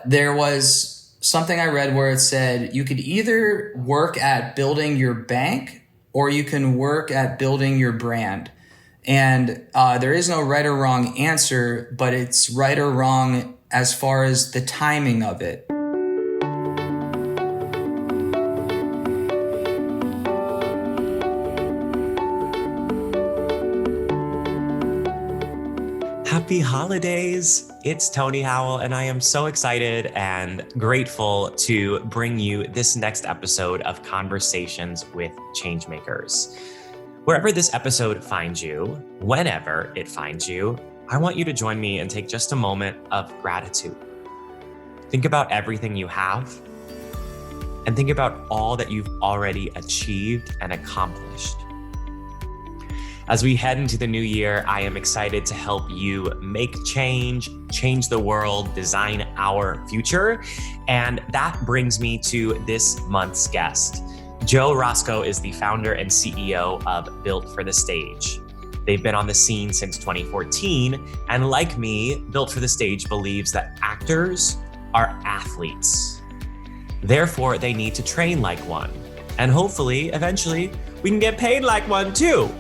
There was something I read where it said you could either work at building your bank or you can work at building your brand. And there is no right or wrong answer, but it's right or wrong as far as the timing of it. Happy holidays! It's Tony Howell, and I am so excited and grateful to bring you this next episode of Conversations with Changemakers. Wherever this episode finds you, whenever it finds you, I want you to join me and take just a moment of gratitude. Think about everything you have, and think about all that you've already achieved and accomplished. As we head into the new year, I am excited to help you make change the world, design our future. And that brings me to this month's guest. Joe Rosko is the founder and CEO of Built for the Stage. They've been on the scene since 2014. And like me, Built for the Stage believes that actors are athletes. Therefore, they need to train like one. And hopefully, eventually, we can get paid like one too.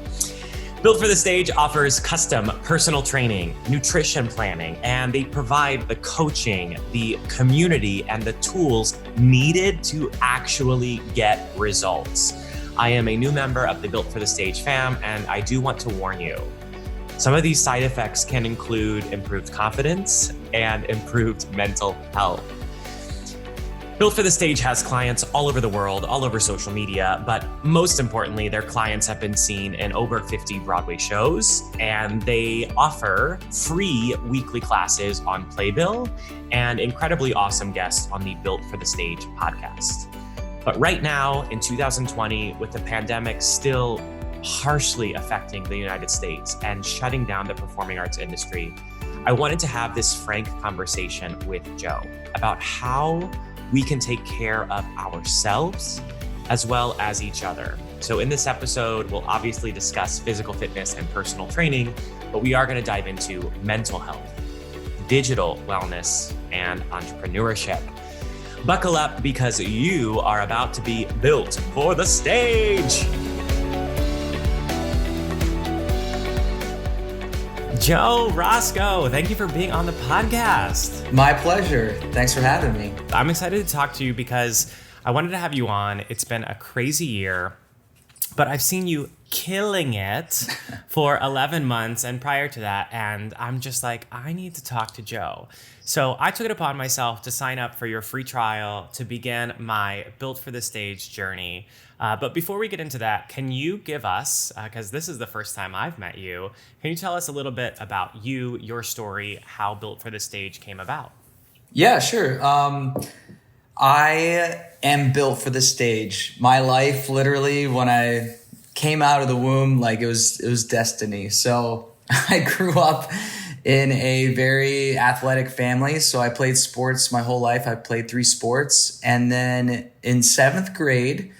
Built for the Stage offers custom personal training, nutrition planning, and they provide the coaching, the community, and the tools needed to actually get results. I am a new member of the Built for the Stage fam, and I do want to warn you. Some of these side effects can include improved confidence and improved mental health. Built for the Stage has clients all over the world, all over social media, but most importantly, their clients have been seen in over 50 Broadway shows, and they offer free weekly classes on Playbill and incredibly awesome guests on the Built for the Stage podcast. But right now, in 2020, with the pandemic still harshly affecting the United States and shutting down the performing arts industry, I wanted to have this frank conversation with Joe about how we can take care of ourselves as well as each other. So in this episode, we'll obviously discuss physical fitness and personal training, but we are going to dive into mental health, digital wellness, and entrepreneurship. Buckle up because you are about to be built for the stage. Joe Rosko, thank you for being on the podcast. My pleasure. Thanks for having me. I'm excited to talk to you because I wanted to have you on. It's been a crazy year, but I've seen you killing it for 11 months and prior to that, and I'm just like, I need to talk to Joe. So I took it upon myself to sign up for your free trial to begin my Built for the Stage journey. But before we get into that, can you give us, because this is the first time I've met you, can you tell us a little bit about you, your story, how Built for the Stage came about? Yeah, sure. I am built for the stage. My life, literally, when I came out of the womb, like it was destiny. So I grew up in a very athletic family. So I played sports my whole life. I played 3 sports. And then in 7th grade,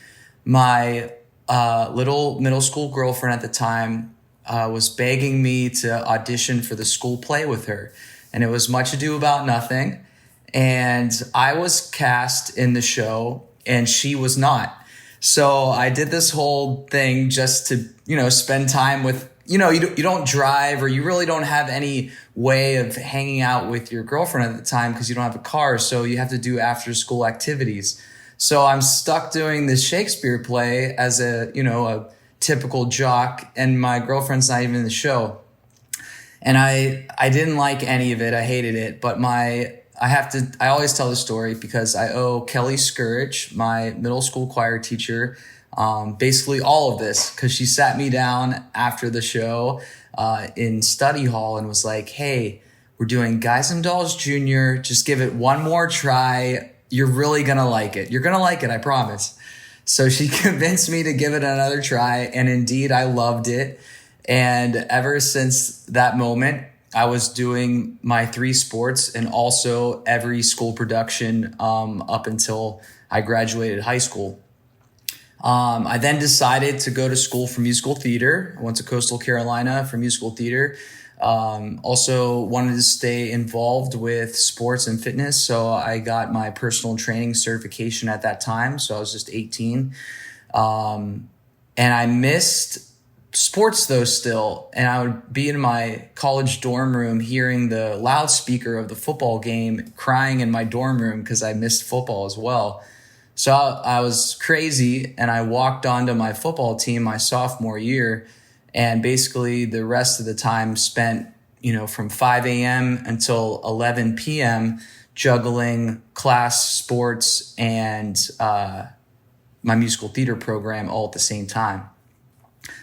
my little middle school girlfriend at the time was begging me to audition for the school play with her. And it was Much Ado About Nothing. And I was cast in the show and she was not. So I did this whole thing just to, spend time with, you don't drive or you really don't have any way of hanging out with your girlfriend at the time because you don't have a car. So you have to do after school activities. So I'm stuck doing this Shakespeare play as a typical jock, and my girlfriend's not even in the show. And I didn't like any of it. I hated it. But I always tell the story because I owe Kelly Scourge, my middle school choir teacher, basically all of this, because she sat me down after the show in study hall and was like, hey, we're doing Guys and Dolls Jr. Just give it one more try. You're really going to like it. You're going to like it, I promise. So she convinced me to give it another try. And indeed, I loved it. And ever since that moment, I was doing my 3 sports and also every school production up until I graduated high school. I then decided to go to school for musical theater. I went to Coastal Carolina for musical theater. Also wanted to stay involved with sports and fitness. So I got my personal training certification at that time. So I was just 18. And I missed sports though still. And I would be in my college dorm room hearing the loudspeaker of the football game, crying in my dorm room because I missed football as well. So I was crazy, and I walked onto my football team my sophomore year, and basically the rest of the time spent, from 5 a.m. until 11 p.m. juggling class, sports, and my musical theater program all at the same time.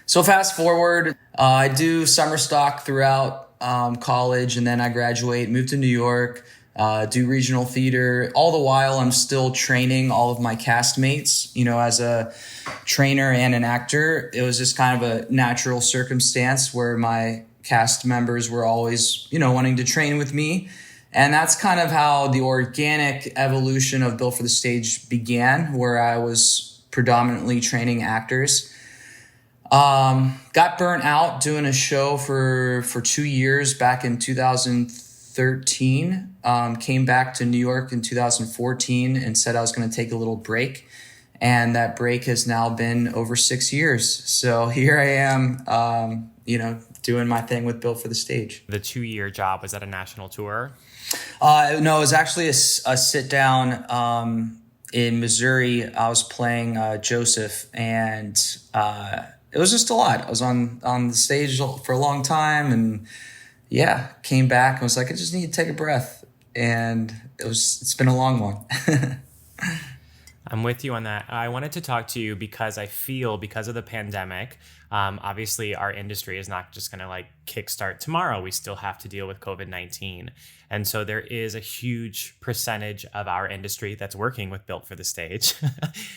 So fast forward, I do summer stock throughout college, and then I graduate, move to New York, do regional theater. All the while, I'm still training all of my castmates, as a trainer and an actor. It was just kind of a natural circumstance where my cast members were always, wanting to train with me. And that's kind of how the organic evolution of Built for the Stage began, where I was predominantly training actors. Got burnt out doing a show for 2 years back in 2013. Came back to New York in 2014 and said I was going to take a little break. And that break has now been over 6 years. So here I am, doing my thing with Built for the Stage. The 2-year job, was that a national tour? No, it was actually a sit down in Missouri. I was playing Joseph, and it was just a lot. I was on the stage for a long time, and came back and was like, I just need to take a breath. And it's been a long one. I'm with you on that. I wanted to talk to you because I feel because of the pandemic, obviously our industry is not just going to kickstart tomorrow. We still have to deal with COVID-19. And so there is a huge percentage of our industry that's working with Built for the Stage.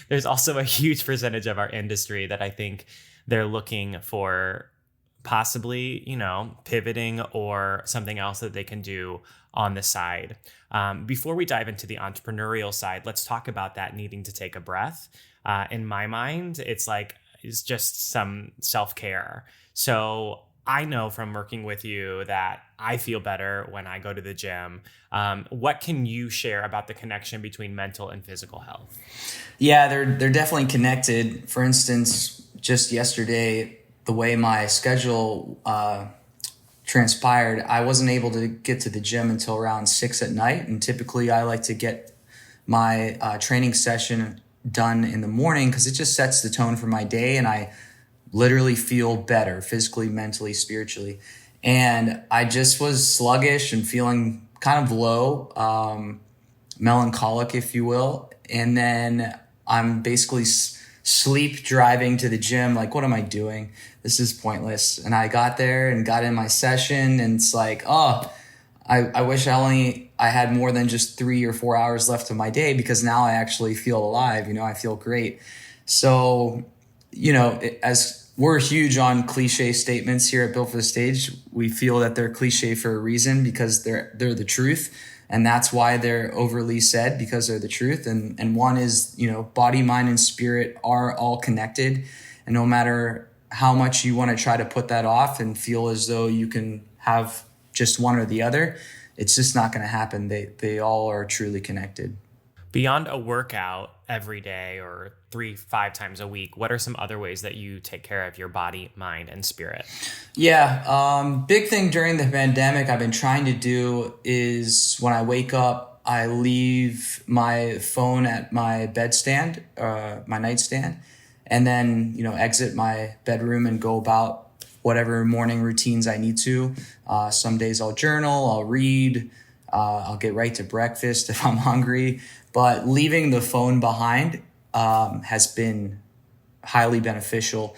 There's also a huge percentage of our industry that I think they're looking for possibly, pivoting or something else that they can do on the side. Before we dive into the entrepreneurial side, let's talk about that needing to take a breath. In my mind, it's just some self-care. So I know from working with you that I feel better when I go to the gym. What can you share about the connection between mental and physical health? Yeah, they're definitely connected. For instance, just yesterday, the way my schedule transpired, I wasn't able to get to the gym until around 6 at night. And typically I like to get my training session done in the morning because it just sets the tone for my day. And I literally feel better physically, mentally, spiritually. And I just was sluggish and feeling kind of low, melancholic, if you will. And then I'm basically sleep driving to the gym. What am I doing? This is pointless. And I got there and got in my session, and it's I wish I had more than just 3 or 4 hours left of my day, because now I actually feel alive. I feel great. So, as we're huge on cliche statements here at Built for the Stage, we feel that they're cliche for a reason, because they're the truth. And that's why they're overly said, because they're the truth. And one is, body, mind, and spirit are all connected. And no matter how much you want to try to put that off and feel as though you can have just one or the other, it's just not going to happen. They all are truly connected. Beyond a workout every day or 3-5 times a week, what are some other ways that you take care of your body, mind, and spirit? Yeah. Big thing during the pandemic I've been trying to do is when I wake up, I leave my phone at my bedstand, my nightstand, and then, exit my bedroom and go about whatever morning routines I need to. Some days I'll journal, I'll read, I'll get right to breakfast if I'm hungry. But leaving the phone behind has been highly beneficial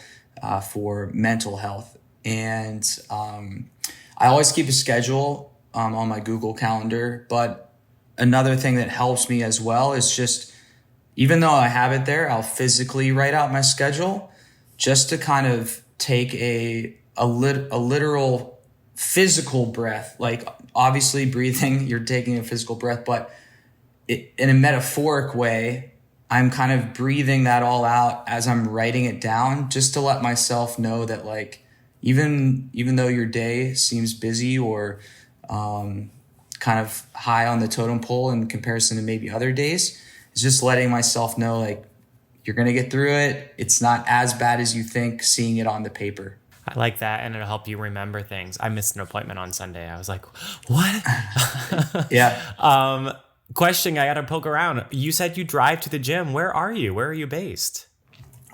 for mental health. And I always keep a schedule on my Google Calendar. But another thing that helps me as well is just, even though I have it there, I'll physically write out my schedule just to kind of take a literal physical breath. Obviously breathing, you're taking a physical breath, but in a metaphoric way, I'm kind of breathing that all out as I'm writing it down, just to let myself know that even though your day seems busy or kind of high on the totem pole in comparison to maybe other days, it's just letting myself know, like, you're going to get through it. It's not as bad as you think, seeing it on the paper. I like that, and it'll help you remember things. I missed an appointment on Sunday. I was like, what? Yeah. Question, I got to poke around. You said you drive to the gym. Where are you? Where are you based?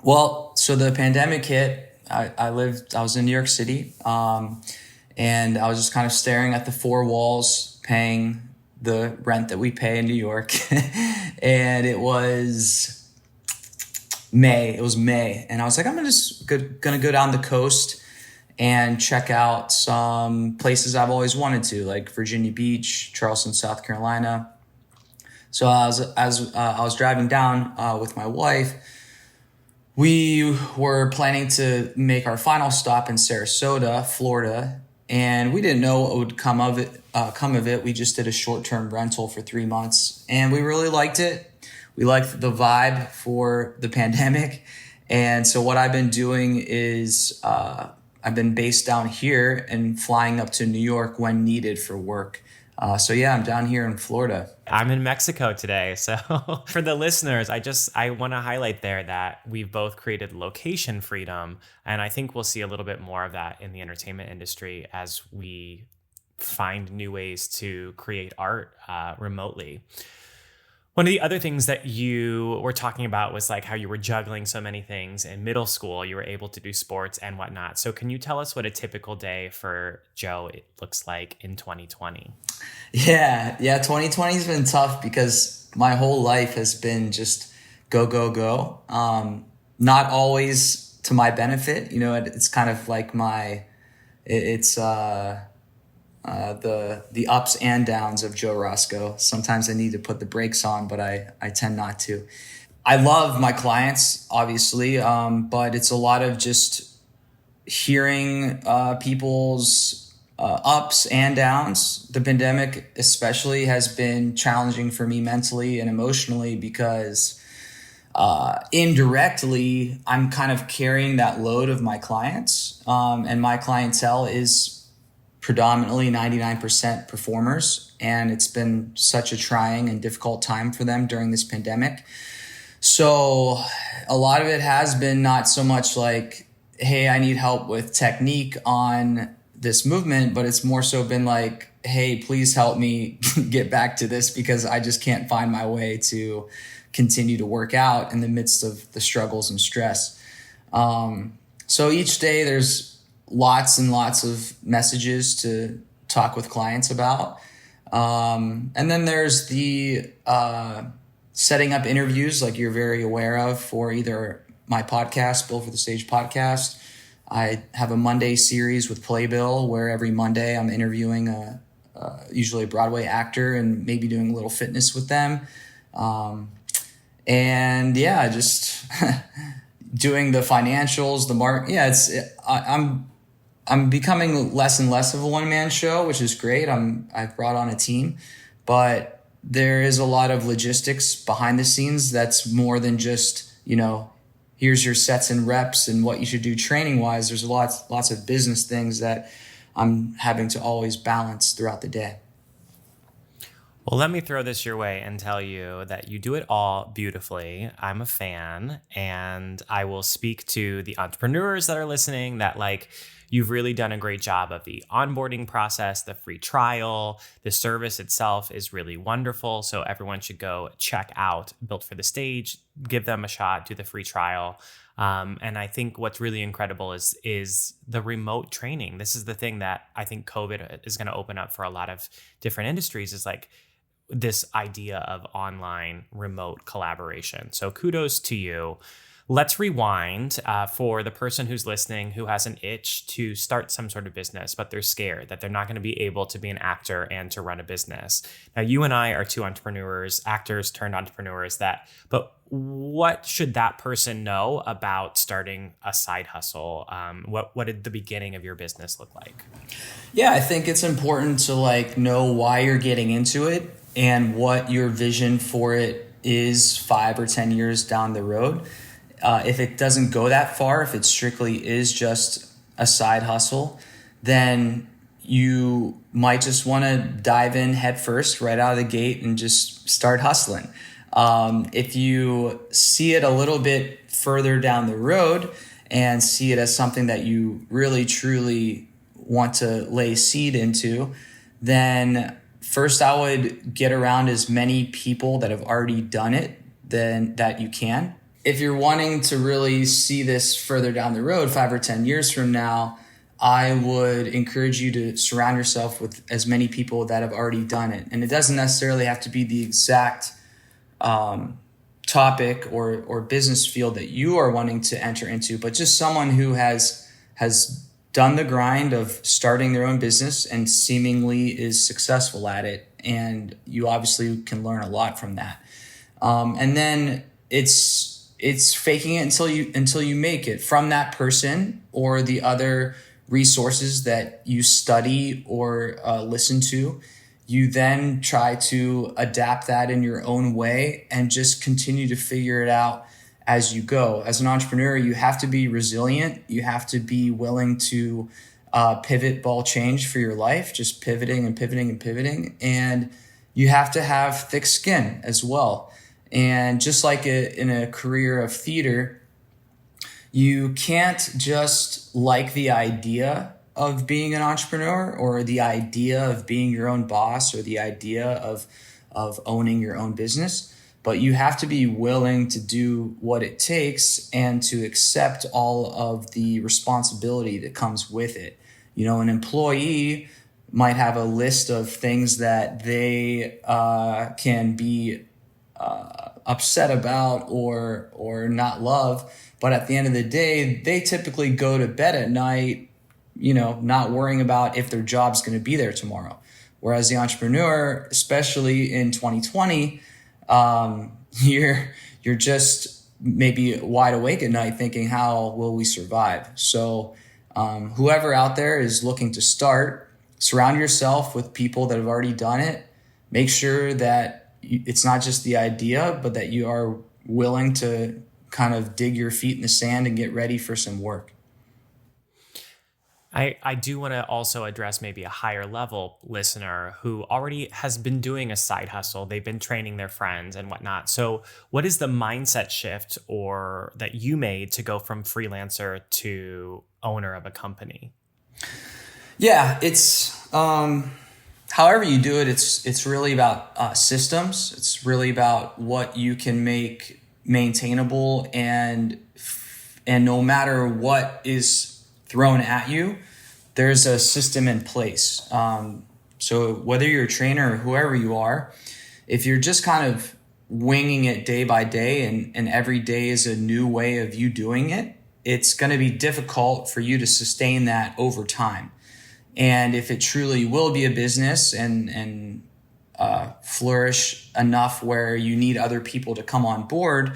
Well, so the pandemic hit. I was in New York City, and I was just kind of staring at the four walls, paying the rent that we pay in New York. And it was May. It was May. And I was like, I'm just gonna go down the coast and check out some places I've always wanted to, like Virginia Beach, Charleston, South Carolina. So I was driving down with my wife. We were planning to make our final stop in Sarasota, Florida, and we didn't know what would come of it. We just did a short-term rental for 3 months, and we really liked it. We liked the vibe for the pandemic. And so what I've been doing is I've been based down here and flying up to New York when needed for work. So yeah, I'm down here in Florida. I'm in Mexico today. So for the listeners, I want to highlight there that we've both created location freedom. And I think we'll see a little bit more of that in the entertainment industry as we find new ways to create art remotely. One of the other things that you were talking about was like how you were juggling so many things in middle school. You were able to do sports and whatnot. So can you tell us what a typical day for Joe looks like in 2020? Yeah. 2020 has been tough because my whole life has been just go, go, go. Not always to my benefit. You know, it's kind of like the ups and downs of Joe Rosko. Sometimes I need to put the brakes on, but I tend not to. I love my clients, obviously, but it's a lot of just hearing people's ups and downs. The pandemic especially has been challenging for me mentally and emotionally because indirectly I'm kind of carrying that load of my clients, and my clientele is predominantly 99% performers, and it's been such a trying and difficult time for them during this pandemic. So a lot of it has been not so much like, hey, I need help with technique on this movement, but it's more so been like, hey, please help me get back to this because I just can't find my way to continue to work out in the midst of the struggles and stress. So each day there's lots and lots of messages to talk with clients about. And then there's the setting up interviews like you're very aware of for either my podcast, Bill for the Stage podcast. I have a Monday series with Playbill where every Monday I'm interviewing usually a Broadway actor and maybe doing a little fitness with them. And yeah, just doing the financials, the market. Yeah, I'm becoming less and less of a one-man show, which is great. I've brought on a team, but there is a lot of logistics behind the scenes that's more than just, here's your sets and reps and what you should do training-wise. There's lots of business things that I'm having to always balance throughout the day. Well, let me throw this your way and tell you that you do it all beautifully. I'm a fan, and I will speak to the entrepreneurs that are listening that you've really done a great job of the onboarding process, the free trial. The service itself is really wonderful. So everyone should go check out Built for the Stage, give them a shot, do the free trial. And I think what's really incredible is the remote training. This is the thing that I think COVID is going to open up for a lot of different industries, is this idea of online remote collaboration. So kudos to you. Let's rewind for the person who's listening who has an itch to start some sort of business, but they're scared that they're not going to be able to be an actor and to run a business. Now, you and I are two entrepreneurs, actors turned entrepreneurs, but what should that person know about starting a side hustle? What did the beginning of your business look like? Yeah, I think it's important to know why you're getting into it and what your vision for it is 5 or 10 years down the road. If it doesn't go that far, if it strictly is just a side hustle, then you might just want to dive in head first right out of the gate and just start hustling. If you see it a little bit further down the road and see it as something that you really truly want to lay seed into, then first I would get around as many people that have already done it than that you can. If you're wanting to really see this further down the road, 5 or 10 years from now, I would encourage you to surround yourself with as many people that have already done it. And it doesn't necessarily have to be the exact topic or business field that you are wanting to enter into, but just someone who has done the grind of starting their own business and seemingly is successful at it. And you obviously can learn a lot from that. And then it's faking it until you make it from that person or the other resources that you study or listen to. You then try to adapt that in your own way and just continue to figure it out as you go. As an entrepreneur, you have to be resilient. You have to be willing to pivot, ball change for your life, just pivoting and pivoting and pivoting. And you have to have thick skin as well. And just like in a career of theater, you can't just like the idea of being an entrepreneur or the idea of being your own boss or the idea of owning your own business, but you have to be willing to do what it takes and to accept all of the responsibility that comes with it. You know, an employee might have a list of things that they can be upset about or not love, but at the end of the day, they typically go to bed at night, you know, not worrying about if their job's going to be there tomorrow. Whereas the entrepreneur, especially in 2020, you're just maybe wide awake at night thinking, how will we survive? So whoever out there is looking to start, surround yourself with people that have already done it. Make sure that it's not just the idea, but that you are willing to kind of dig your feet in the sand and get ready for some work. I do want to also address maybe a higher level listener who already has been doing a side hustle. They've been training their friends and whatnot. So what is the mindset shift or that you made to go from freelancer to owner of a company? Yeah, it's however you do it, it's really about systems. It's really about what you can make maintainable and no matter what is thrown at you, there's a system in place. So whether you're a trainer or whoever you are, if you're just kind of winging it day by day and every day is a new way of you doing it, it's going to be difficult for you to sustain that over time. And if it truly will be a business and flourish enough where you need other people to come on board,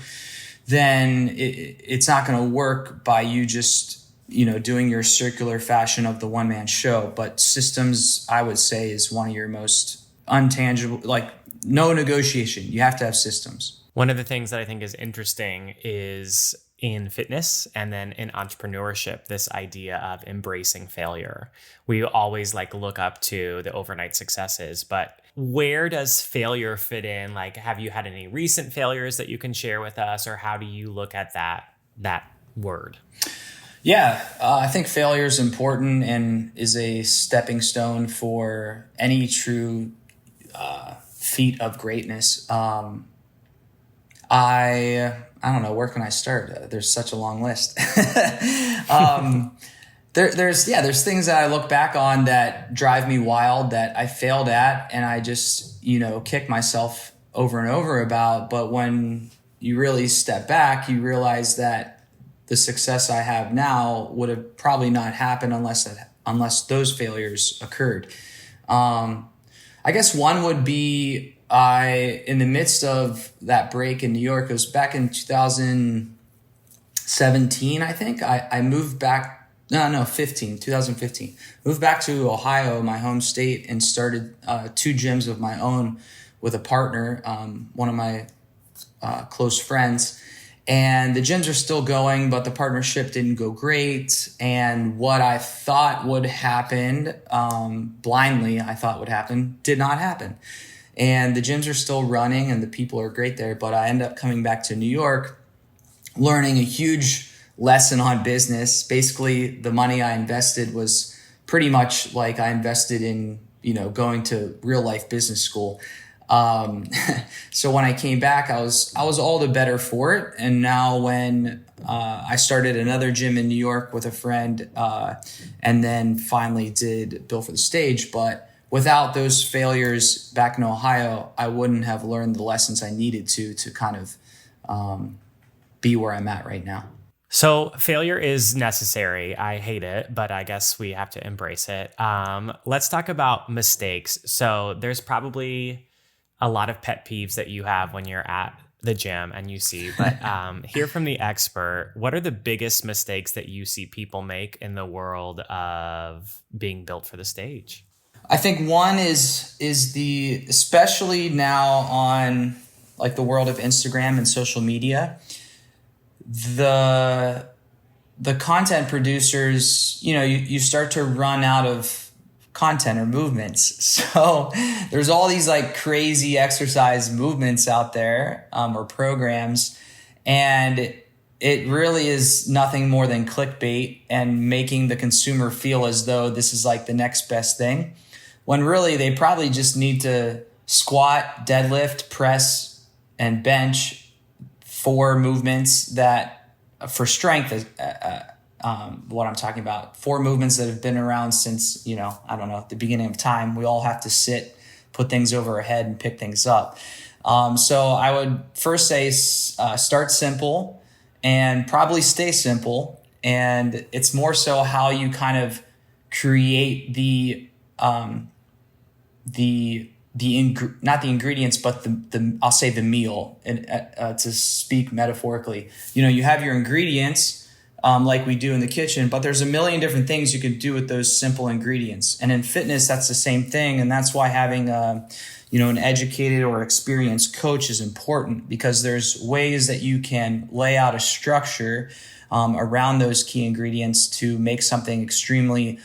then it's not going to work by you just, you know, doing your circular fashion of the one-man show. But systems, I would say, is one of your most untangible, like no negotiation. You have to have systems. One of the things that I think is interesting is in fitness and then in entrepreneurship, this idea of embracing failure. We always look up to the overnight successes, but where does failure fit in? Like, have you had any recent failures that you can share with us, or how do you look at that word? Yeah, I think failure is important and is a stepping stone for any true feat of greatness. I don't know, where can I start? There's such a long list. There's things that I look back on that drive me wild that I failed at and I just, kick myself over and over about. But when you really step back, you realize that the success I have now would have probably not happened unless those failures occurred. I guess one would be in the midst of that break in New York, it was back in 2017, I think. I moved back, 2015. Moved back to Ohio, my home state, and started 2 gyms of my own with a partner, one of my close friends. And the gyms are still going, but the partnership didn't go great. And what I thought would happen, blindly I thought would happen, did not happen. And the gyms are still running and the people are great there. But I ended up coming back to New York, learning a huge lesson on business. Basically, the money I invested was pretty much like I invested in, going to real life business school. So when I came back, I was all the better for it. And now when I started another gym in New York with a friend, and then finally did Built for the Stage. But without those failures back in Ohio, I wouldn't have learned the lessons I needed to kind of be where I'm at right now. So failure is necessary. I hate it, but I guess we have to embrace it. Let's talk about mistakes. So there's probably a lot of pet peeves that you have when you're at the gym and you see, but hear from the expert. What are the biggest mistakes that you see people make in the world of being built for the stage? I think one is especially now on like the world of Instagram and social media, the content producers, you start to run out of content or movements. So there's all these like crazy exercise movements out there, or programs, and it really is nothing more than clickbait and making the consumer feel as though this is like the next best thing, when really they probably just need to squat, deadlift, press, and bench 4 movements that for strength, what I'm talking about, 4 movements that have been around since, I don't know, the beginning of time. We all have to sit, put things over our head and pick things up. So I would first say start simple and probably stay simple. And it's more so how you kind of create not the ingredients, but the I'll say the meal, and to speak metaphorically. You have your ingredients, like we do in the kitchen, but there's a million different things you can do with those simple ingredients. And in fitness, that's the same thing. And that's why having an educated or experienced coach is important, because there's ways that you can lay out a structure around those key ingredients to make something extremely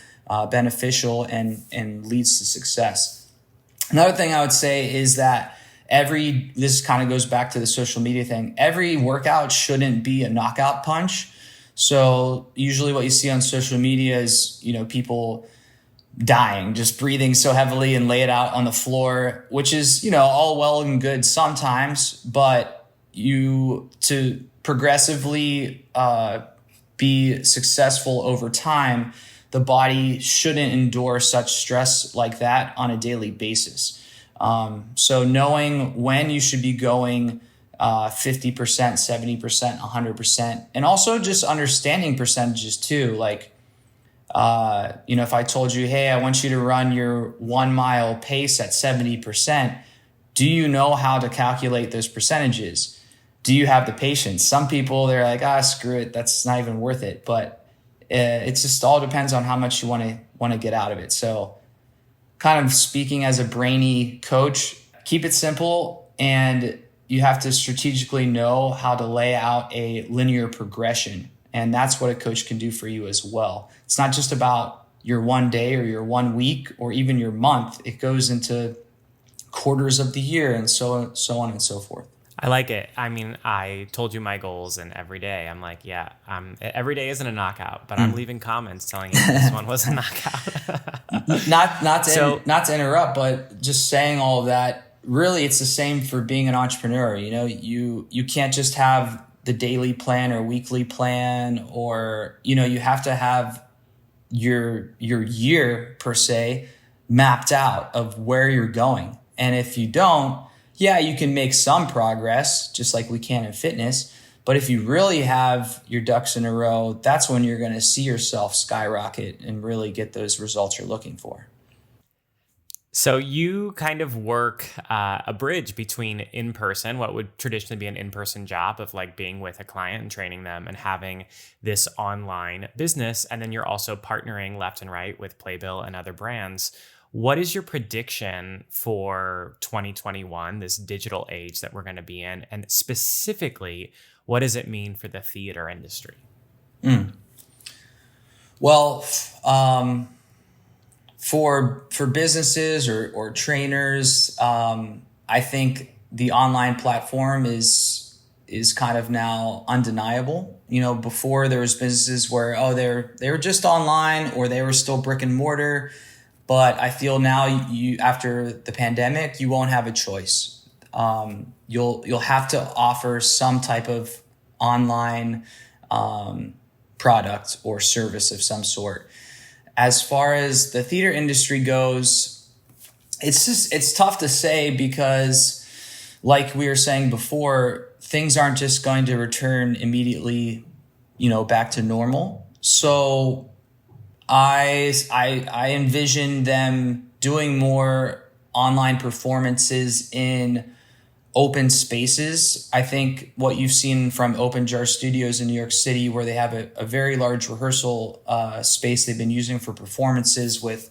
beneficial and leads to success. Another thing I would say is that this kind of goes back to the social media thing. Every workout shouldn't be a knockout punch. So usually what you see on social media is, people dying, just breathing so heavily and lay it out on the floor, which is, all well and good sometimes, but to progressively be successful over time, the body shouldn't endure such stress like that on a daily basis. So knowing when you should be going 50%, 70%, 100%, and also just understanding percentages too. Like, if I told you, hey, I want you to run your 1 mile pace at 70%, do you know how to calculate those percentages? Do you have the patience? Some people, they're like, screw it, that's not even worth it. But it just all depends on how much you want to get out of it. So kind of speaking as a brainy coach, keep it simple, and you have to strategically know how to lay out a linear progression. And that's what a coach can do for you as well. It's not just about your 1 day or your 1 week or even your month. It goes into quarters of the year and so on and so forth. I like it. I mean, I told you my goals, and every day I'm like, every day isn't a knockout, but I'm leaving comments telling you this one was a knockout. not to interrupt, but just saying all of that, really it's the same for being an entrepreneur. You can't just have the daily plan or weekly plan, or, you have to have your year per se mapped out of where you're going. And if you don't, you can make some progress, just like we can in fitness. But if you really have your ducks in a row, that's when you're going to see yourself skyrocket and really get those results you're looking for. So you kind of work a bridge between in-person, what would traditionally be an in-person job of like being with a client and training them, and having this online business. And then you're also partnering left and right with Playbill and other brands. What is your prediction for 2021, this digital age that we're going to be in? And specifically, what does it mean for the theater industry? Well, for businesses or trainers, I think the online platform is kind of now undeniable. Before there was businesses where they were just online or they were still brick and mortar, but I feel now you after the pandemic you won't have a choice. You'll have to offer some type of online product or service of some sort. As far as the theater industry goes, it's tough to say because, like we were saying before, things aren't just going to return immediately, back to normal. So I envision them doing more online performances in open spaces. I think what you've seen from Open Jar Studios in New York City, where they have a very large rehearsal space they've been using for performances with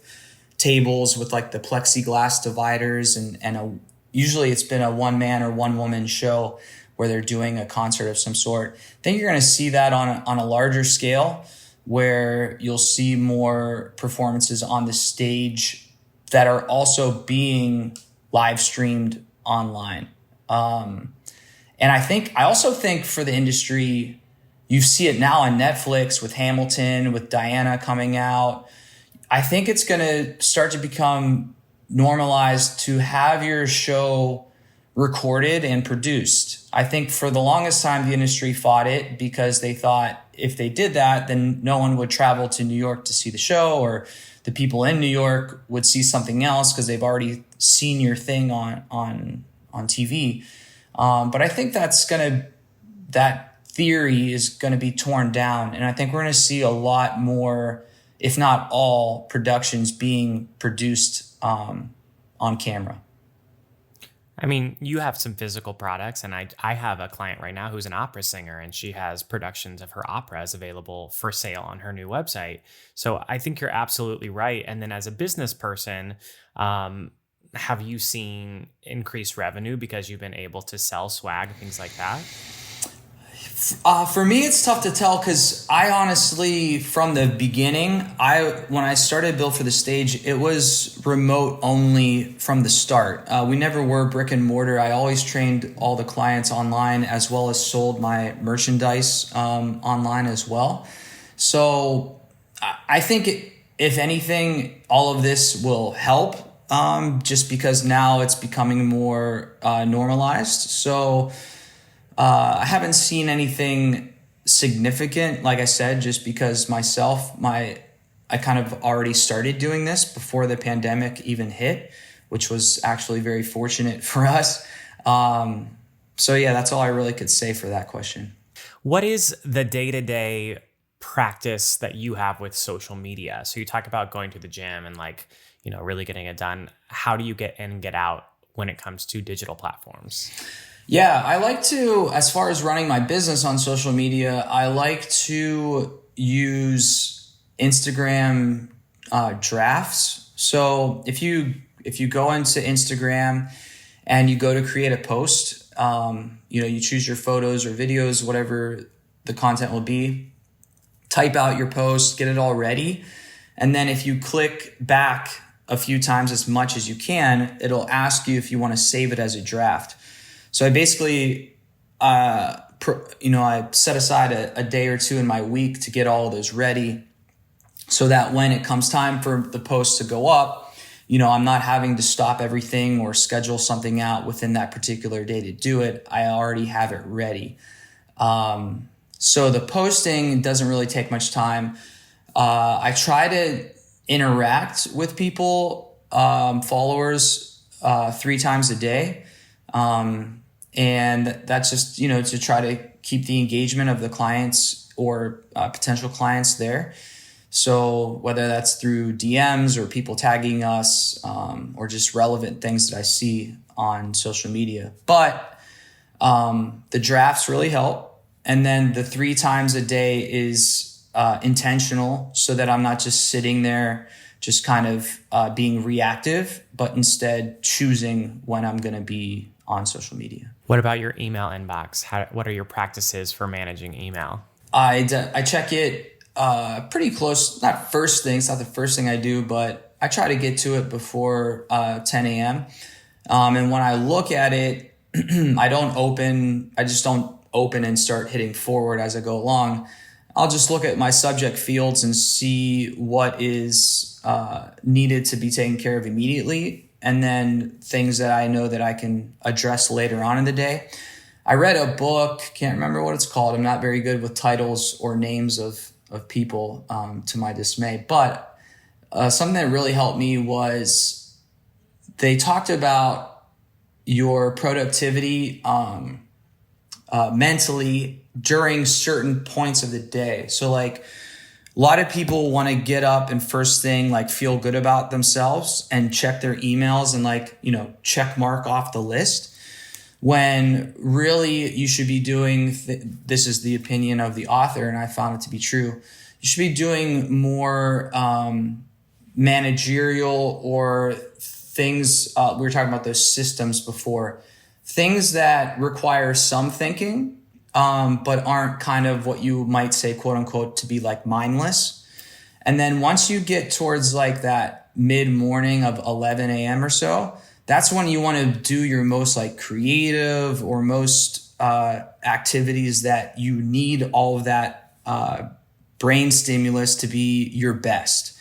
tables with like the plexiglass dividers and usually it's been a one man or one woman show where they're doing a concert of some sort. I think you're going to see that on a larger scale where you'll see more performances on the stage that are also being live streamed online. And I also think for the industry, you see it now on Netflix with Hamilton, with Diana coming out. I think it's going to start to become normalized to have your show recorded and produced. I think for the longest time, the industry fought it because they thought if they did that, then no one would travel to New York to see the show, or the people in New York would see something else because they've already seen your thing on TV. But I think that theory is going to be torn down. And I think we're going to see a lot more, if not all, productions being produced on camera. I mean, you have some physical products, and I have a client right now who's an opera singer, and she has productions of her operas available for sale on her new website. So I think you're absolutely right. And then as a business person, have you seen increased revenue because you've been able to sell swag, things like that? For me, it's tough to tell because I honestly, from the beginning, when I started Built for the Stage, it was remote only from the start. We never were brick and mortar. I always trained all the clients online as well as sold my merchandise online as well. So I think if anything, all of this will help just because now it's becoming more normalized. So I haven't seen anything significant, like I said, just because I kind of already started doing this before the pandemic even hit, which was actually very fortunate for us. So yeah, that's all I really could say for that question. What is the day-to-day practice that you have with social media? So you talk about going to the gym and really getting it done. How do you get in and get out when it comes to digital platforms? Yeah, I like to, as far as running my business on social media, I like to use Instagram drafts. So if you go into Instagram and you go to create a post, you choose your photos or videos, whatever the content will be, type out your post, get it all ready. And then if you click back a few times as much as you can, it'll ask you if you want to save it as a draft. So I basically, I set aside a day or two in my week to get all of those ready so that when it comes time for the post to go up, I'm not having to stop everything or schedule something out within that particular day to do it. I already have it ready. So the posting doesn't really take much time. I try to interact with people, followers, 3 times a day. And that's just, to try to keep the engagement of the clients or potential clients there. So whether that's through DMs or people tagging us, or just relevant things that I see on social media. But the drafts really help. And then the 3 times a day is intentional so that I'm not just sitting there just kind of being reactive, but instead choosing when I'm going to be on social media. What about your email inbox? What are your practices for managing email? I check it pretty close. Not first thing. It's not the first thing I do, but I try to get to it before 10 a.m. And when I look at it, I just don't open and start hitting forward as I go along. I'll just look at my subject fields and see what is needed to be taken care of immediately, and then things that I know that I can address later on in the day. I read a book, can't remember what it's called. I'm not very good with titles or names of people, to my dismay. But something that really helped me was they talked about your productivity mentally during certain points of the day. So like a lot of people want to get up and first thing, like feel good about themselves and check their emails and like, check mark off the list. When really you should be doing, this is the opinion of the author, and I found it to be true. You should be doing more managerial or things. We were talking about those systems before, things that require some thinking, but aren't kind of what you might say, quote unquote, to be like mindless. And then once you get towards like that mid morning of 11 a.m. or so, that's when you want to do your most like creative or most activities that you need all of that brain stimulus to be your best.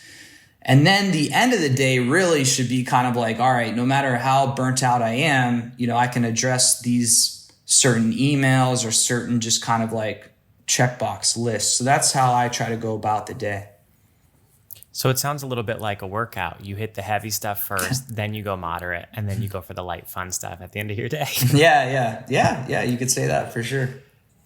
And then the end of the day really should be kind of like, all right, no matter how burnt out I am, I can address these certain emails or certain just kind of like checkbox lists. So that's how I try to go about the day. So it sounds a little bit like a workout. You hit the heavy stuff first, then you go moderate, and then you go for the light, fun stuff at the end of your day. Yeah. You could say that for sure.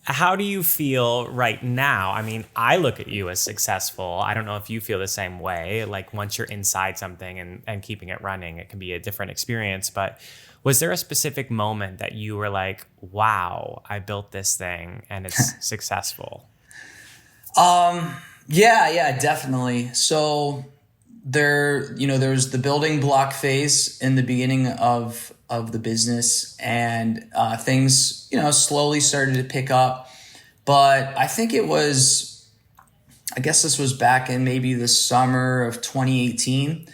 How do you feel right now? I mean, I look at you as successful. I don't know if you feel the same way. Like once you're inside something and keeping it running, it can be a different experience. But was there a specific moment that you were like, wow, I built this thing and it's successful? Yeah, definitely. So there's the building block phase in the beginning of the business, and things, slowly started to pick up. But I think I guess this was back in maybe the summer of 2018.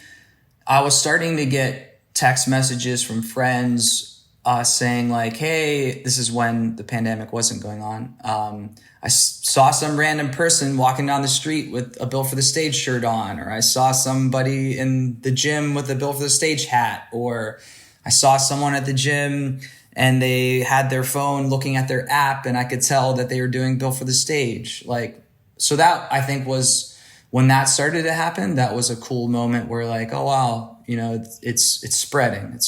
I was starting to get text messages from friends saying like, hey, this is when the pandemic wasn't going on. I saw some random person walking down the street with a Built for the Stage shirt on, or I saw somebody in the gym with a Built for the Stage hat, or I saw someone at the gym and they had their phone looking at their app and I could tell that they were doing Built for the Stage. Like, so that I think was when that started to happen, that was a cool moment where like, oh wow, it's spreading.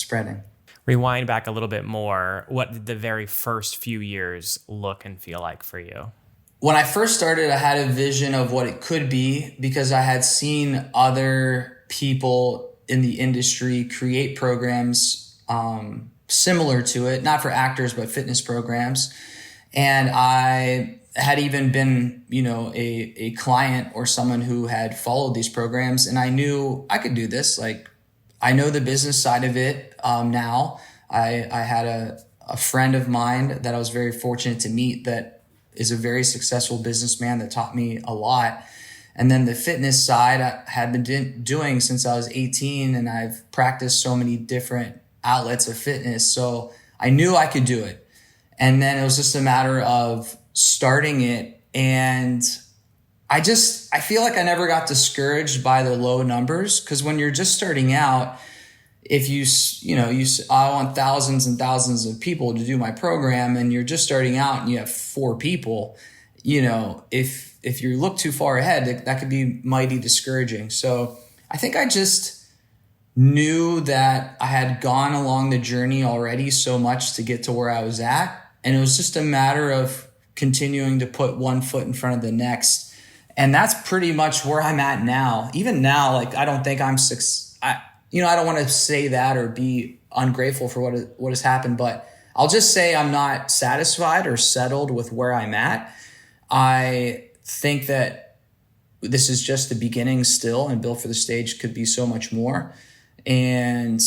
Rewind back a little bit more. What did the very first few years look and feel like for you? When I first started, I had a vision of what it could be because I had seen other people in the industry create programs similar to it, not for actors, but fitness programs. And I had even been, a client or someone who had followed these programs, and I knew I could do this. Like, I know the business side of it now. I had a friend of mine that I was very fortunate to meet that is a very successful businessman that taught me a lot. And then the fitness side I had been doing since I was 18, and I've practiced so many different outlets of fitness. So I knew I could do it. And then it was just a matter of starting it. And I feel like I never got discouraged by the low numbers, because when you're just starting out, if I want thousands and thousands of people to do my program, and you're just starting out and you have 4 people, if you look too far ahead, that could be mighty discouraging. So I think I just knew that I had gone along the journey already so much to get to where I was at. And it was just a matter of continuing to put one foot in front of the next. And that's pretty much where I'm at now. Even now, like, I don't think I'm I don't want to say that or be ungrateful for what has happened, but I'll just say I'm not satisfied or settled with where I'm at. I think that this is just the beginning still, and Built for the Stage could be so much more. And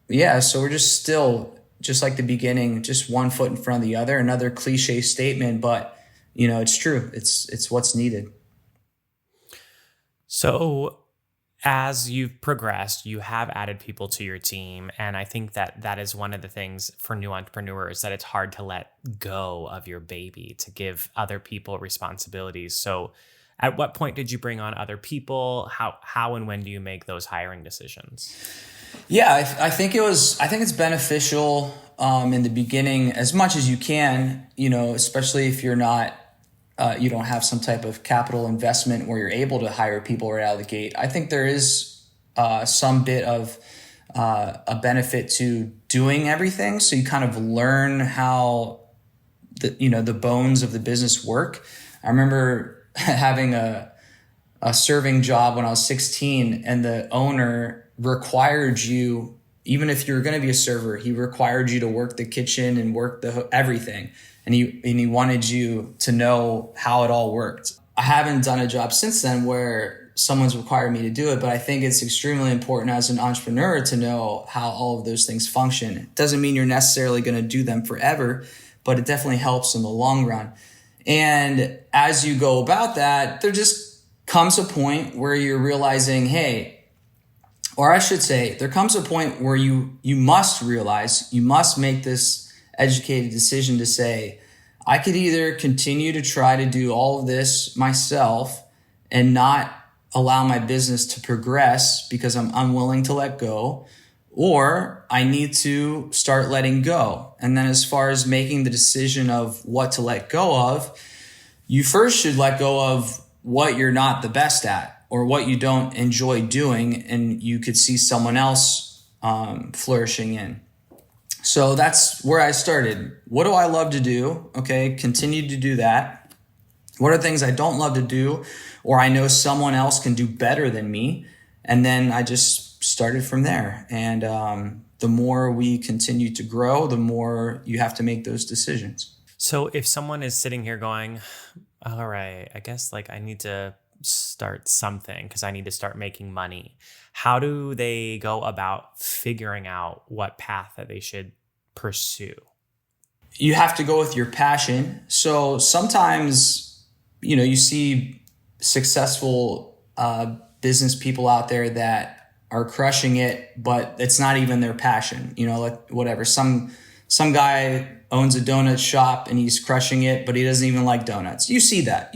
yeah, so we're just still just like the beginning, just one foot in front of the other. Another cliche statement, but it's true. It's what's needed. So as you've progressed, you have added people to your team. And I think that is one of the things for new entrepreneurs, that it's hard to let go of your baby, to give other people responsibilities. So at what point did you bring on other people? How and when do you make those hiring decisions? Yeah, I think it's beneficial in the beginning as much as you can, especially if you're not, you don't have some type of capital investment where you're able to hire people right out of the gate. I think there is some bit of a benefit to doing everything. So you kind of learn how the bones of the business work. I remember having a serving job when I was 16, and the owner required you, even if you were going to be a server, he required you to work the kitchen and work everything. And he wanted you to know how it all worked. I haven't done a job since then where someone's required me to do it, but I think it's extremely important as an entrepreneur to know how all of those things function. It doesn't mean you're necessarily going to do them forever, but it definitely helps in the long run. And as you go about that, there just comes a point where you're realizing, hey, or I should say, there comes a point where you must realize, you must make this educated decision to say, I could either continue to try to do all of this myself and not allow my business to progress because I'm unwilling to let go, or I need to start letting go. And then as far as making the decision of what to let go of, you first should let go of what you're not the best at or what you don't enjoy doing, and you could see someone else flourishing in. So that's where I started. What do I love to do? Okay, continue to do that. What are things I don't love to do, or I know someone else can do better than me? And then I just started from there. And the more we continue to grow, the more you have to make those decisions. So if someone is sitting here going, all right, I guess I need to start something because I need to start making money, how do they go about figuring out what path that they should pursue? You have to go with your passion. So sometimes, you see successful business people out there that are crushing it, but it's not even their passion. Whatever. Some guy owns a donut shop and he's crushing it, but he doesn't even like donuts. You see that.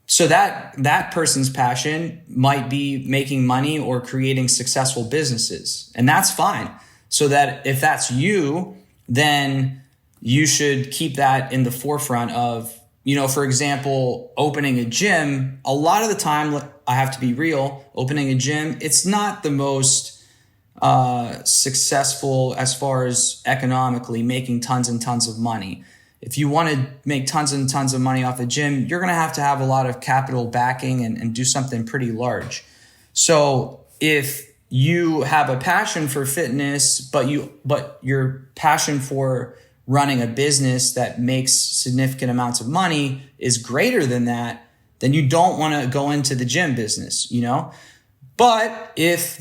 So that person's passion might be making money or creating successful businesses. And that's fine. So that if that's you, then you should keep that in the forefront of, for example, opening a gym. A lot of the time, I have to be real, opening a gym, it's not the most successful as far as economically making tons and tons of money. If you want to make tons and tons of money off a gym, you're going to have a lot of capital backing and do something pretty large. So if you have a passion for fitness, but your passion for running a business that makes significant amounts of money is greater than that, then you don't want to go into the gym business, But if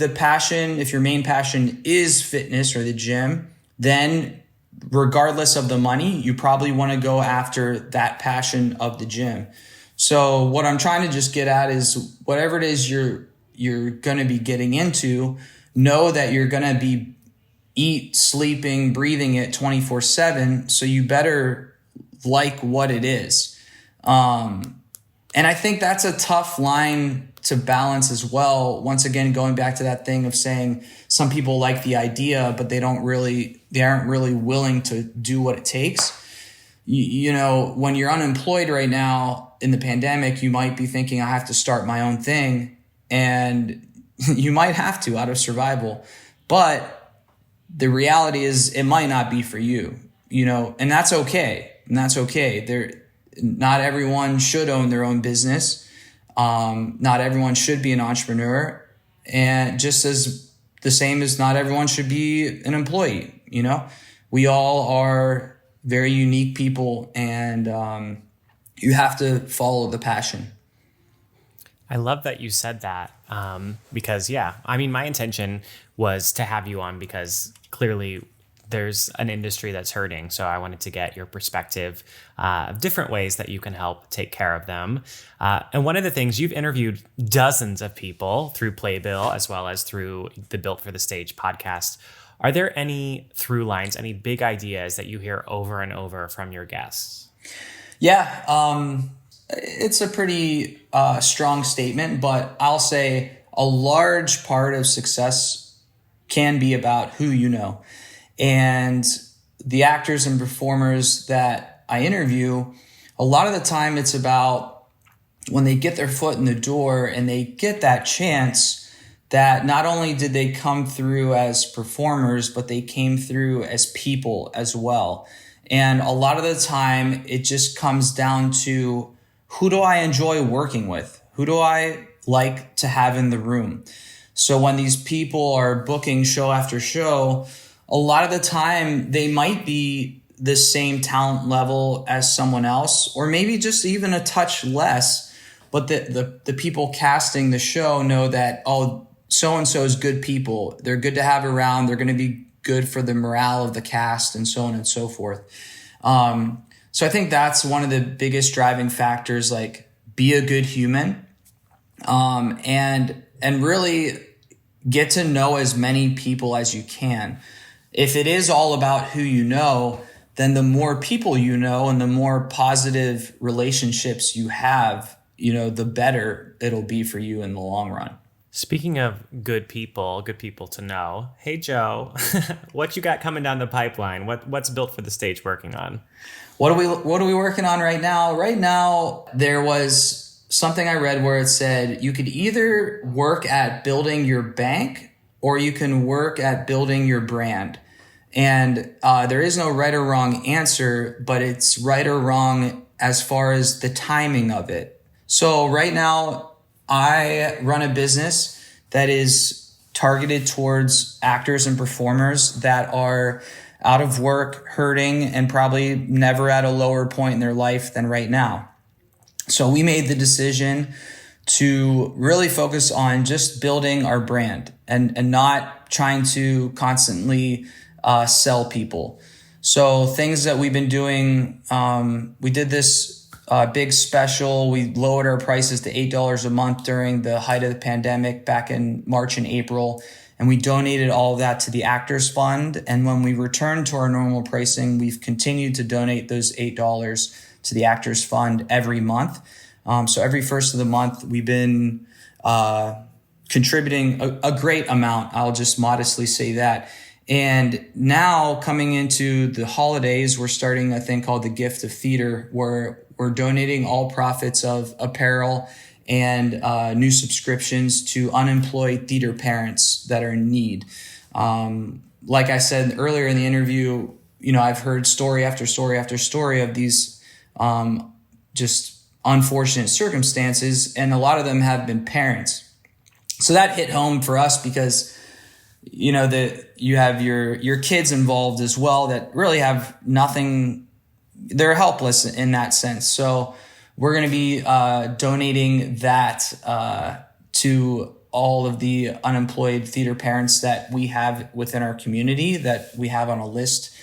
your main passion is fitness or the gym, then regardless of the money, you probably want to go after that passion of the gym. So what I'm trying to just get at is whatever it is you're going to be getting into, know that you're going to be sleeping, breathing it 24/7. So you better like what it is. And I think that's a tough line to balance as well. Once again, going back to that thing of saying some people like the idea, but they aren't really willing to do what it takes. When you're unemployed right now in the pandemic, you might be thinking, I have to start my own thing. And you might have to out of survival. But the reality is it might not be for you, and that's okay. Not everyone should own their own business. Not everyone should be an entrepreneur, and just as the same as not everyone should be an employee. We all are very unique people, and you have to follow the passion. I love that you said that because, yeah, I mean, my intention was to have you on because clearly there's an industry that's hurting. So I wanted to get your perspective of different ways that you can help take care of them. And one of the things, you've interviewed dozens of people through Playbill as well as through the Built for the Stage podcast. Are there any through lines, any big ideas that you hear over and over from your guests? Yeah, it's a pretty strong statement, but I'll say a large part of success can be about who you know. And the actors and performers that I interview, a lot of the time it's about when they get their foot in the door and they get that chance that not only did they come through as performers, but they came through as people as well. And a lot of the time it just comes down to, who do I enjoy working with? Who do I like to have in the room? So when these people are booking show after show, a lot of the time they might be the same talent level as someone else, or maybe just even a touch less. But the people casting the show know that, oh, so-and-so is good people. They're good to have around. They're going to be good for the morale of the cast and so on and so forth. So I think that's one of the biggest driving factors, like be a good human, and really get to know as many people as you can. If it is all about who you know, then the more people you know and the more positive relationships you have, the better it'll be for you in the long run. Speaking of good people to know. Hey, Joe, what you got coming down the pipeline? What's Built for the Stage working on? What are we working on right now? Right now, there was something I read where it said you could either work at building your bank or you can work at building your brand. And there is no right or wrong answer, but it's right or wrong as far as the timing of it. So right now, I run a business that is targeted towards actors and performers that are out of work, hurting, and probably never at a lower point in their life than right now. So we made the decision to really focus on just building our brand and not trying to constantly sell people. So things that we've been doing, we did this big special. We lowered our prices to $8 a month during the height of the pandemic back in March and April. And we donated all of that to the Actors Fund. And when we returned to our normal pricing, we've continued to donate those $8 to the Actors Fund every month. So every first of the month, we've been contributing a great amount. I'll just modestly say that. And now coming into the holidays, we're starting a thing called the Gift of Theater, where we're donating all profits of apparel and new subscriptions to unemployed theater parents that are in need. Like I said earlier in the interview, I've heard story after story after story of these just unfortunate circumstances, and a lot of them have been parents. So that hit home for us because that you have your kids involved as well that really have nothing. They're helpless in that sense. So we're going to be donating that to all of the unemployed theater parents that we have within our community that we have on a list.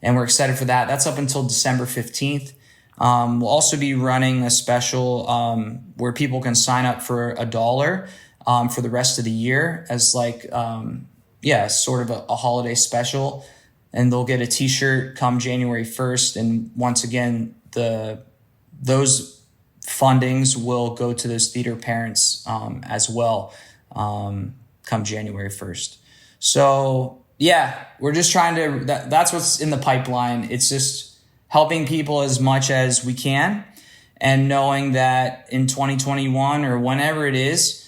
And we're excited for that. That's up until December 15th. We'll also be running a special where people can sign up for $1 for the rest of the year as sort of a holiday special. And they'll get a t-shirt come January 1st. And once again, those fundings will go to those theater parents as well come January 1st. So yeah, we're just trying to, that's what's in the pipeline. It's just helping people as much as we can and knowing that in 2021 or whenever it is,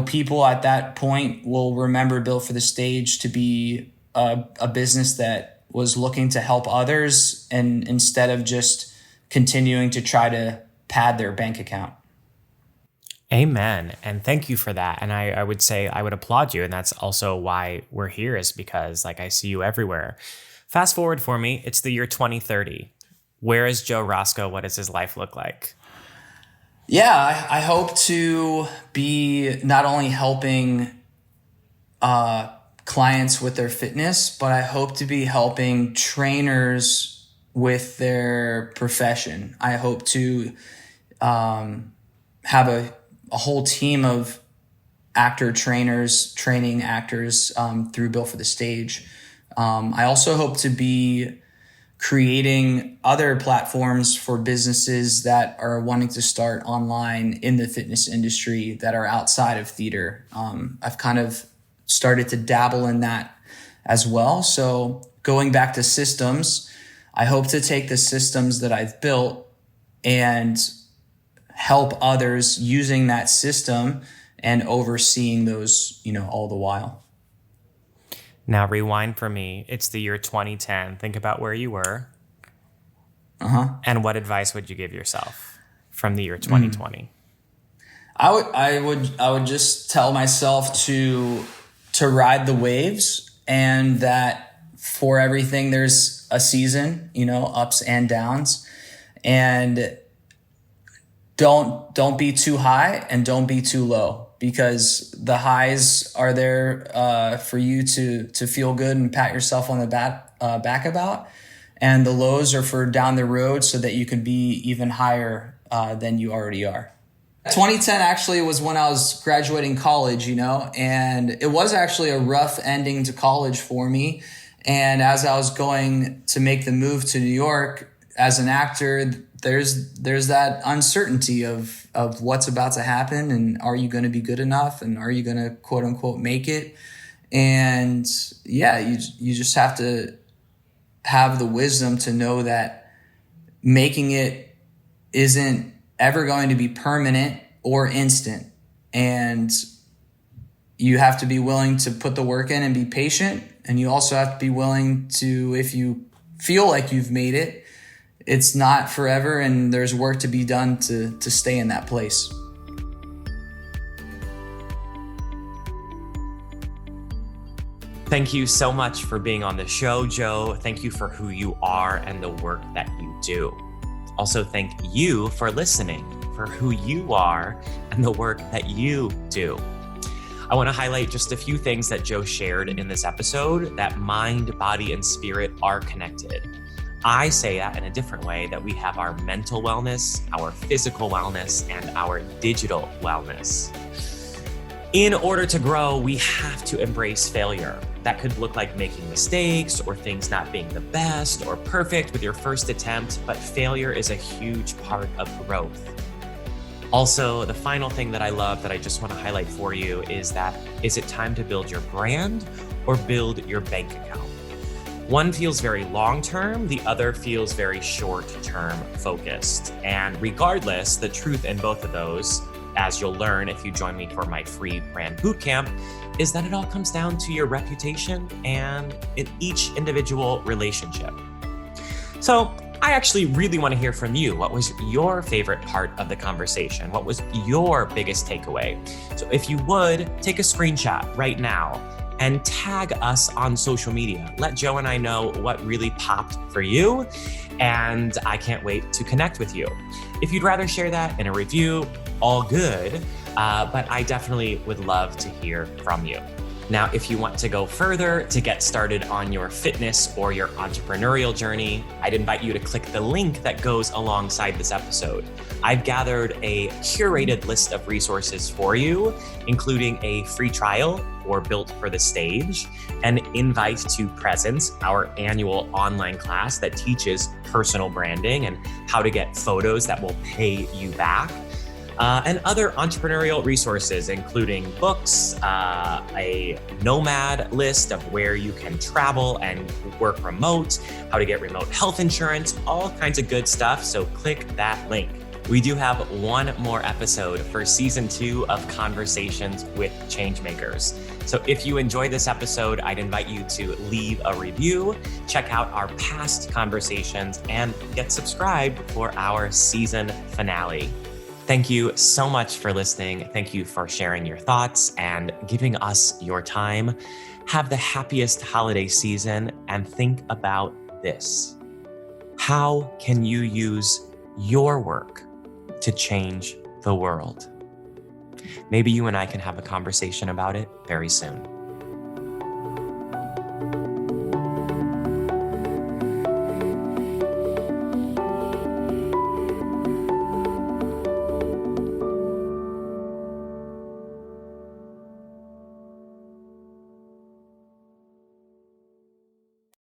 people at that point will remember Built for the Stage to be a business that was looking to help others and instead of just continuing to try to pad their bank account. Amen. And thank you for that. And I would say I would applaud you. And that's also why we're here, is because I see you everywhere. Fast forward for me. It's the year 2030. Where is Joe Rosko? What does his life look like? Yeah, I hope to be not only helping clients with their fitness, but I hope to be helping trainers with their profession. I hope to have a whole team of actor trainers training actors through Built for the Stage. I also hope to be creating other platforms for businesses that are wanting to start online in the fitness industry that are outside of theater. I've kind of started to dabble in that as well. So going back to systems, I hope to take the systems that I've built and help others using that system and overseeing those, all the while. Now rewind for me. It's the year 2010. Think about where you were. And what advice would you give yourself from the year 2020? I would just tell myself to ride the waves, and that for everything there's a season, ups and downs, and don't be too high and don't be too low, because the highs are there for you to feel good and pat yourself on the back about, and the lows are for down the road so that you can be even higher than you already are. 2010 actually was when I was graduating college, and it was actually a rough ending to college for me. And as I was going to make the move to New York as an actor, there's that uncertainty of what's about to happen, and are you going to be good enough, and are you going to quote unquote make it? And yeah, you just have to have the wisdom to know that making it isn't ever going to be permanent or instant, and you have to be willing to put the work in and be patient. And you also have to be willing to, if you feel like you've made it, it's not forever, and there's work to be done to stay in that place. Thank you so much for being on the show, Joe. Thank you for who you are and the work that you do. Also, thank you for listening, for who you are and the work that you do. I want to highlight just a few things that Joe shared in this episode, that mind, body, and spirit are connected. I say that in a different way, that we have our mental wellness, our physical wellness, and our digital wellness. In order to grow, we have to embrace failure. That could look like making mistakes or things not being the best or perfect with your first attempt, but failure is a huge part of growth. Also, the final thing that I love that I just want to highlight for you is that, is it time to build your brand or build your bank account? One feels very long-term, the other feels very short-term focused. And regardless, the truth in both of those, as you'll learn if you join me for my free brand bootcamp, is that it all comes down to your reputation and in each individual relationship. So I actually really want to hear from you. What was your favorite part of the conversation? What was your biggest takeaway? So if you would, take a screenshot right now and tag us on social media. Let Joe and I know what really popped for you, and I can't wait to connect with you. If you'd rather share that in a review, all good, but I definitely would love to hear from you. Now, if you want to go further to get started on your fitness or your entrepreneurial journey, I'd invite you to click the link that goes alongside this episode. I've gathered a curated list of resources for you, including a free trial for Built for the Stage, an invite to Presence, our annual online class that teaches personal branding and how to get photos that will pay you back, and other entrepreneurial resources, including books, a nomad list of where you can travel and work remote, how to get remote health insurance, all kinds of good stuff. So click that link. We do have one more episode for season 2 of Conversations with Changemakers. So if you enjoyed this episode, I'd invite you to leave a review, check out our past conversations, and get subscribed for our season finale. Thank you so much for listening. Thank you for sharing your thoughts and giving us your time. Have the happiest holiday season, and think about this. How can you use your work to change the world. Maybe you and I can have a conversation about it very soon.